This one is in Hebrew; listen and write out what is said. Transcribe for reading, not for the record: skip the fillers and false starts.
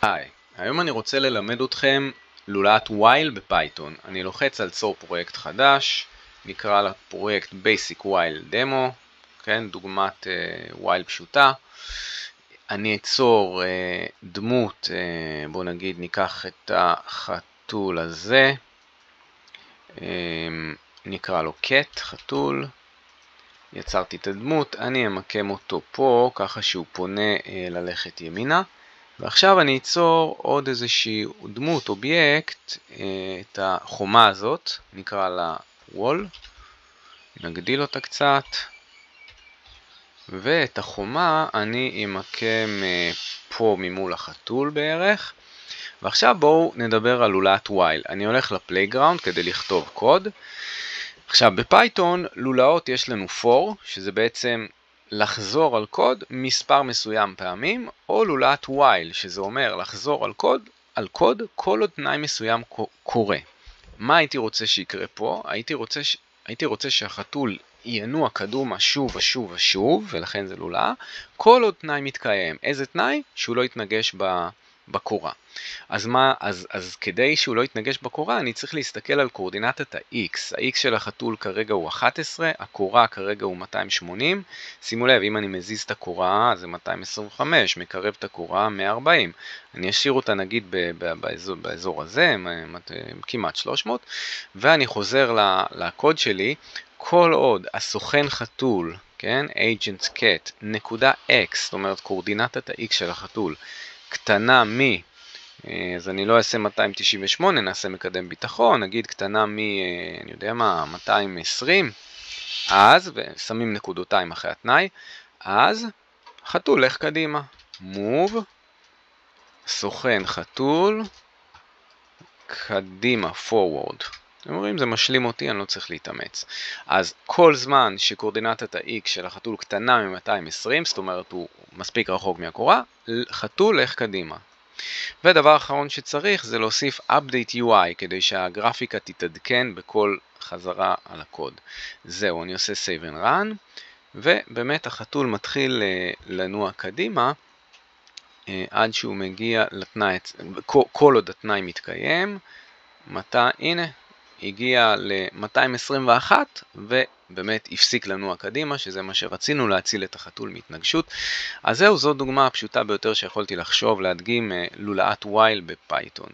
היי, היום אני רוצה ללמד אתכם לולאת while בפייתון. אני לוחץ על צור פרויקט חדש, נקרא לפרויקט basic while demo, כן, דוגמת while פשוטה. אני אצור דמות, בוא נגיד ניקח את החתול הזה, נקרא לו cat, חתול. יצרתי את הדמות, אני אמקם אותו פה ככה שהוא פונה ללכת ימינה. ועכשיו אני אצור עוד איזושהי דמות, אובייקט, את החומה הזאת, נקרא לה wall, נגדיל אותה קצת, ואת החומה אני אמקם פה ממול החתול בערך. ועכשיו בואו נדבר על לולאת while. אני הולך לפלייגראונד כדי לכתוב קוד. עכשיו בפייתון לולאות יש לנו for, שזה בעצם לחזור על קוד מספר מסוים פעמים, או לולאת while, שזה אומר לחזור על קוד כל עוד תנאי מסוים קורה. מה הייתי רוצה שיקרה פה? הייתי רוצה שהחתול ינוע קדומה שוב ושוב ושוב, ולכן זה לולאה, כל עוד תנאי מתקיים. איזה תנאי? שהוא לא יתנגש בקורה. אז כדי שהוא לא יתנגש בקורה, אני צריך להסתכל על קורדינטת ה-X. ה-X של החתול כרגע הוא 11, הקורה כרגע הוא 280. שימו לב, אם אני מזיז את הקורה, זה 225, מקרב את הקורה 140. אני אשאיר אותה נגיד באזור הזה, כמעט 300, ואני חוזר לקוד שלי, כל עוד הסוכן חתול, כן, agent cat, נקודה x, זאת אומרת קורדינטת ה-X של החתול, קטנה מ, אז אני לא אעשה 298, נעשה מקדם ביטחון, נגיד קטנה מ, אני יודע מה, 220, אז, ושמים נקודותיים אחרי התנאי, אז חתול לך קדימה, move, סוכן חתול, קדימה, forward. אתם רואים, זה משלים אותי, אני לא צריך להתאמץ. אז כל זמן שקורדינטת ה-X של החתול קטנה מ-220, זאת אומרת הוא מספיק רחוק מהקורה, חתול לך קדימה. ודבר אחרון שצריך זה להוסיף update UI כדי שהגרפיקה תתעדכן בכל חזרה על הקוד. זהו, אני עושה save and run, ובאמת החתול מתחיל לנוע קדימה עד שהוא מגיע לתנאי, כל עוד התנאי מתקיים. הנה, הגיע ל-221 ובאמת הפסיק לנוע קדימה, שזה מה שרצינו, להציל את החתול מהתנגשות. אז זהו, זו דוגמה הפשוטה ביותר שיכולתי לחשוב להדגים לולאת while בפייתון.